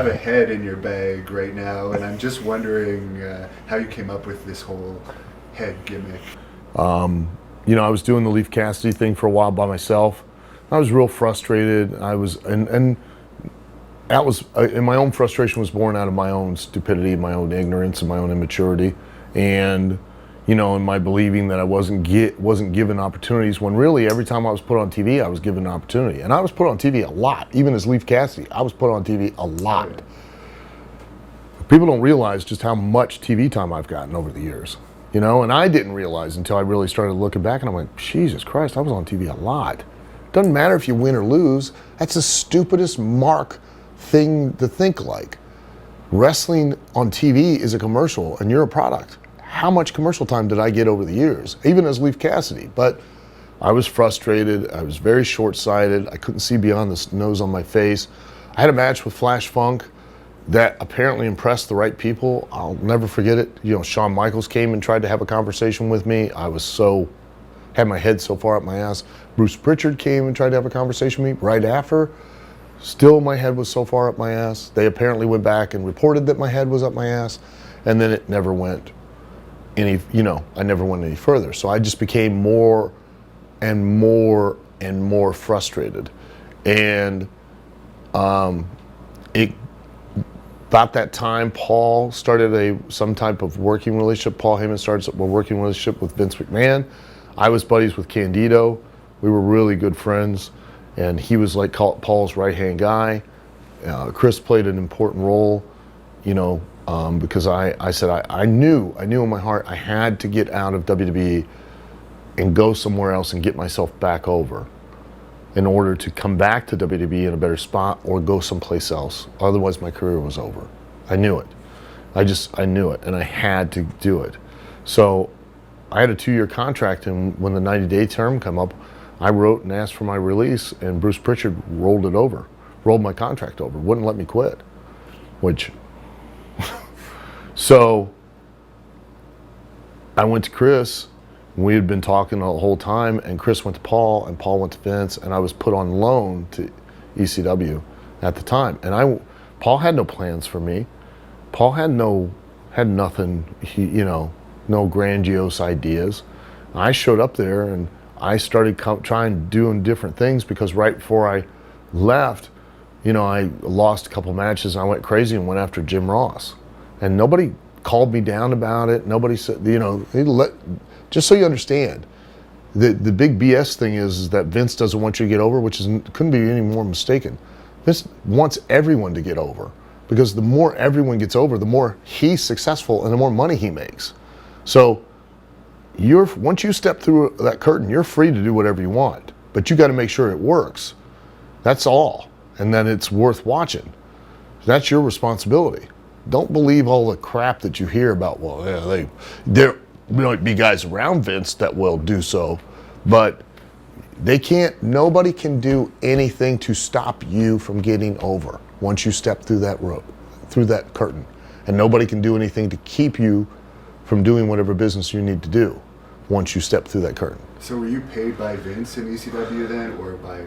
have a head in your bag right now, and I'm just wondering how you came up with this whole head gimmick. You know, I was doing the Leif Cassidy thing for a while by myself. I was real frustrated. And that was, and my own frustration was born out of my own stupidity, my own ignorance, and my own immaturity, and you know, in my believing that I wasn't given opportunities, when really every time I was put on TV, I was given an opportunity, and I was put on TV a lot. Even as Leif Cassidy, I was put on TV a lot. People don't realize just how much TV time I've gotten over the years, you know, and I didn't realize until I really started looking back, and I went, Jesus Christ, I was on TV a lot. Doesn't matter if you win or lose. That's the stupidest thing to think like. Wrestling on TV is a commercial and you're a product. How much commercial time did I get over the years, even as Leif Cassidy? But I was frustrated. I was very short-sighted. I couldn't see beyond the nose on my face. I had a match with Flash Funk that apparently impressed the right people. I'll never forget it. You know, Shawn Michaels came and tried to have a conversation with me. I was had my head so far up my ass. Bruce Pritchard came and tried to have a conversation with me right after. Still, my head was so far up my ass. They apparently went back and reported that my head was up my ass, and then it never went I never went any further. So I just became more and more and more frustrated. And about that time, Paul started some type of working relationship. Paul Heyman started a working relationship with Vince McMahon. I was buddies with Candido. We were really good friends, and he was like Paul's right-hand guy. Chris played an important role, you know, because I said I knew in my heart I had to get out of WWE and go somewhere else and get myself back over in order to come back to WWE in a better spot or go someplace else. Otherwise, my career was over. I knew it. I knew it, and I had to do it. So I had a 2-year contract, and when the 90-day term come up, I wrote and asked for my release, and Bruce Pritchard rolled my contract over, wouldn't let me quit, which, so I went to Chris. We had been talking the whole time, and Chris went to Paul, and Paul went to Vince, and I was put on loan to ECW at the time. And Paul had no plans for me. Paul had nothing, no grandiose ideas. I showed up there, and I started doing different things, because right before I left, you know, I lost a couple matches, and I went crazy and went after Jim Ross. And nobody called me down about it. Nobody said, you know, just so you understand, the big BS thing is that Vince doesn't want you to get over, which couldn't be any more mistaken. Vince wants everyone to get over, because the more everyone gets over, the more he's successful and the more money he makes. So once you step through that curtain, you're free to do whatever you want, but you got to make sure it works. That's all, and that it's worth watching. That's your responsibility. Don't believe all the crap that you hear about, well, yeah, there might be guys around Vince that will do so, but nobody can do anything to stop you from getting over once you step through that curtain. And nobody can do anything to keep you from doing whatever business you need to do once you step through that curtain. So were you paid by Vince in ECW then, or by?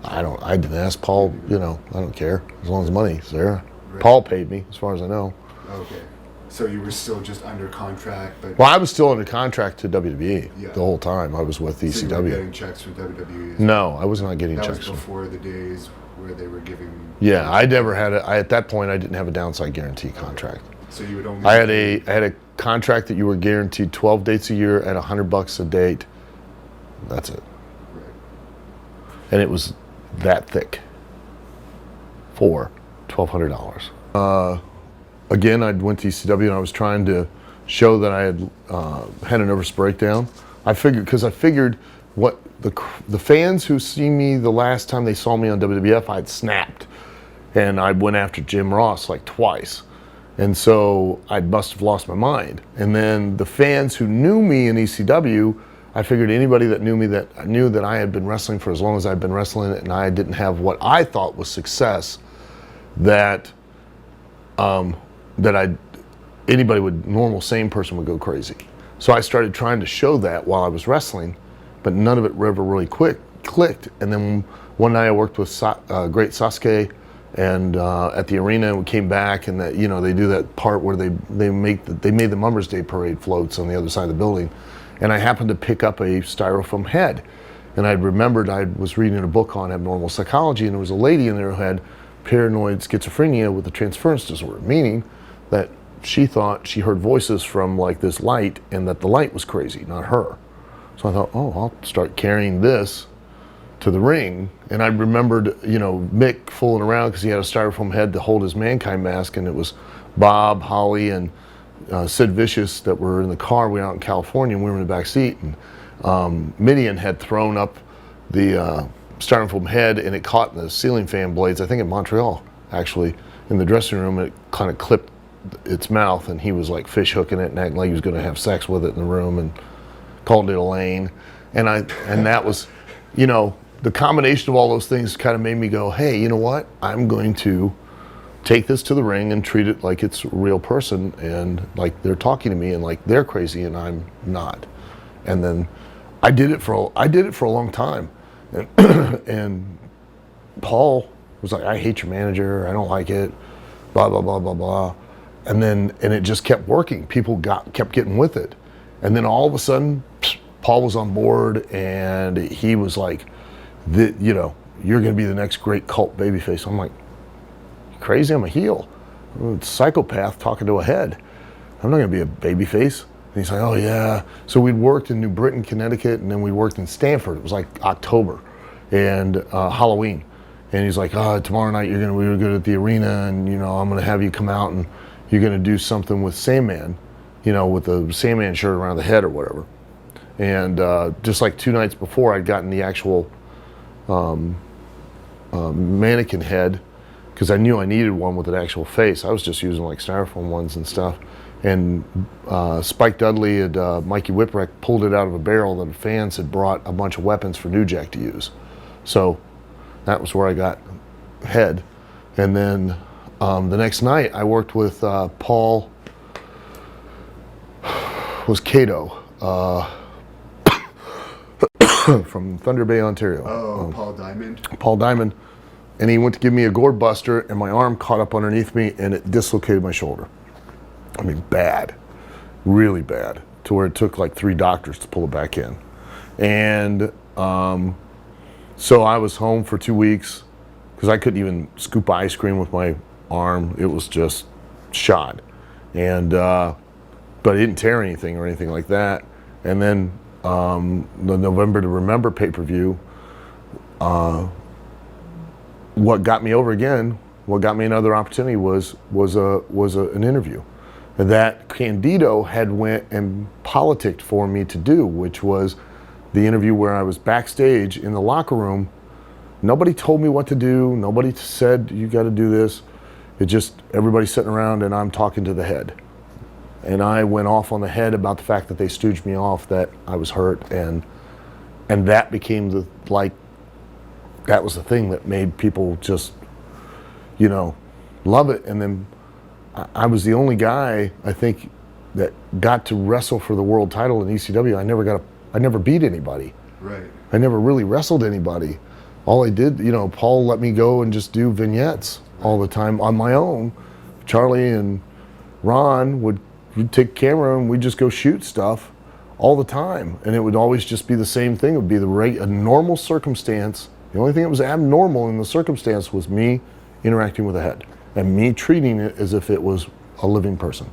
I didn't ask Paul, you know, I don't care, as long as money's there. Right. Paul paid me, as far as I know. Okay. So you were still just under contract, but... Well, I was still under contract to WWE the whole time I was with ECW. So you were getting checks from WWE? No, I was not getting checks. That was before the days where they were giving... Yeah, I never had at that point, I didn't have a downside guarantee contract. So you would only... I had a contract that you were guaranteed 12 dates a year at $100 a date. That's it. Right. And it was that thick for $1,200. Again, I went to ECW and I was trying to show that I had had a nervous breakdown. I figured what the fans who see me the last time they saw me on WWF, I'd snapped, and I went after Jim Ross like twice, and so I must have lost my mind. And then the fans who knew me in ECW, I figured anybody that knew me that knew that I had been wrestling for as long as I'd been wrestling, and I didn't have what I thought was success, anybody normal sane person would go crazy. So I started trying to show that while I was wrestling, but none of it ever really clicked. And then one night I worked with Great Sasuke and at the arena, and we came back, and that, you know, they do that part where they made the Mother's Day parade floats on the other side of the building, and I happened to pick up a styrofoam head, and I remembered I was reading a book on abnormal psychology, and there was a lady in there who had paranoid schizophrenia with a transference disorder, meaning that she thought she heard voices from like this light, and that the light was crazy, not her. So I thought, oh, I'll start carrying this to the ring. And I remembered, you know, Mick fooling around because he had a styrofoam head to hold his Mankind mask, and it was Bob, Holly, and Sid Vicious that were in the car. We were out in California, and we were in the back seat, and Midian had thrown up the styrofoam head, and it caught in the ceiling fan blades, I think in Montreal, actually, in the dressing room. It kind of clipped its mouth, and he was like fish hooking it and acting like he was going to have sex with it in the room, and called it Elaine. And that was, you know, the combination of all those things kind of made me go, hey, you know what? I'm going to take this to the ring and treat it like it's a real person, and like they're talking to me, and like they're crazy and I'm not. And then I did it for a long time. And Paul was like, I hate your manager, I don't like it, blah, blah, blah, blah, blah. And it just kept working. People kept getting with it. And then all of a sudden, Paul was on board, and he was like, you know, you're going to be the next great cult babyface. I'm like, you crazy? I'm a heel. I'm a psychopath talking to a head. I'm not going to be a babyface. And he's like, oh yeah. So we'd worked in New Britain, Connecticut, and then we worked in Stamford. It was like October and Halloween. And he's like, tomorrow night we were good at the arena, and you know, I'm going to have you come out and you're going to do something with Sandman, you know, with the Sandman shirt around the head or whatever. And just like 2 nights before, I'd gotten the actual mannequin head, because I knew I needed one with an actual face. I was just using like styrofoam ones and stuff. And Spike Dudley and Mikey Whipwreck pulled it out of a barrel that fans had brought a bunch of weapons for New Jack to use. So that was where I got head. And then the next night I worked with Paul, was Cato, from Thunder Bay, Ontario. Oh, Paul Diamond. Paul Diamond. And he went to give me a gourd buster, and my arm caught up underneath me, and it dislocated my shoulder. I mean, bad, really bad, to where it took like 3 doctors to pull it back in. And so I was home for 2 weeks because I couldn't even scoop ice cream with my arm. It was just shot. And but it didn't tear anything or anything like that. And then the November to Remember pay-per-view, what got me over again, what got me another opportunity was an interview that Candido had went and politicked for me to do, which was the interview where I was backstage in the locker room. Nobody told me what to do. Nobody said, you got to do this. It just, everybody's sitting around and I'm talking to the head. And I went off on the head about the fact that they stooged me off, that I was hurt. And that became that was the thing that made people just, you know, love it. And then I was the only guy, I think, that got to wrestle for the world title in ECW. I never beat anybody. Right. I never really wrestled anybody. All I did, you know, Paul let me go and just do vignettes all the time on my own. Charlie and Ron would take camera and we'd just go shoot stuff all the time. And it would always just be the same thing. It would be a normal circumstance. The only thing that was abnormal in the circumstance was me interacting with a head and me treating it as if it was a living person.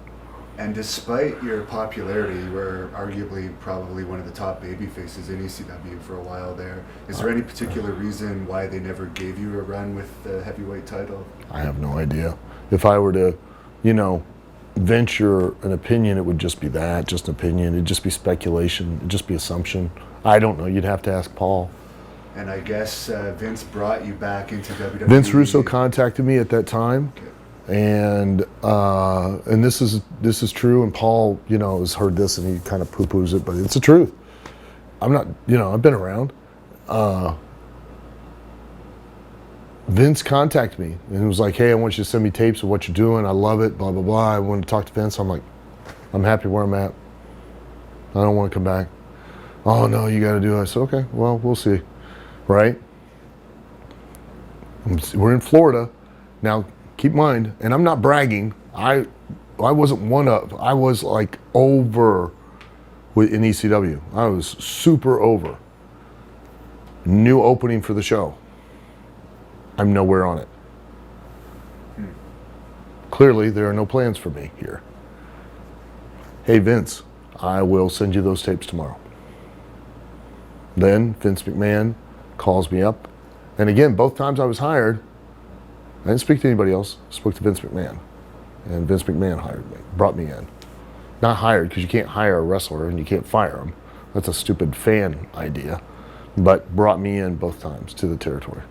And despite your popularity, you were arguably probably one of the top baby faces in ECW for a while there. Is there any particular reason why they never gave you a run with the heavyweight title? I have no idea. If I were to, you know, venture an opinion, it would just be that, just an opinion. It'd just be speculation. It'd just be assumption. I don't know. You'd have to ask Paul. And I guess Vince brought you back into WWE. Vince Russo contacted me at that time. Okay. And this is true, and Paul, you know, has heard this and he kind of poo-poos it, but it's the truth. I'm not, you know, I've been around. Vince contacted me and was like, hey, I want you to send me tapes of what you're doing. I love it, blah, blah, blah. I want to talk to Vince. I'm like, I'm happy where I'm at. I don't want to come back. Oh, no, you got to do it. I said, okay, well, we'll see. Right? We're in Florida. Now, keep in mind, and I'm not bragging, I wasn't one of, I was like over in ECW. I was super over. New opening for the show. I'm nowhere on it. Clearly, there are no plans for me here. Hey, Vince, I will send you those tapes tomorrow. Then Vince McMahon calls me up. And again, both times I was hired, I didn't speak to anybody else. I spoke to Vince McMahon. And Vince McMahon hired me, brought me in. Not hired, because you can't hire a wrestler and you can't fire him. That's a stupid fan idea. But brought me in both times to the territory.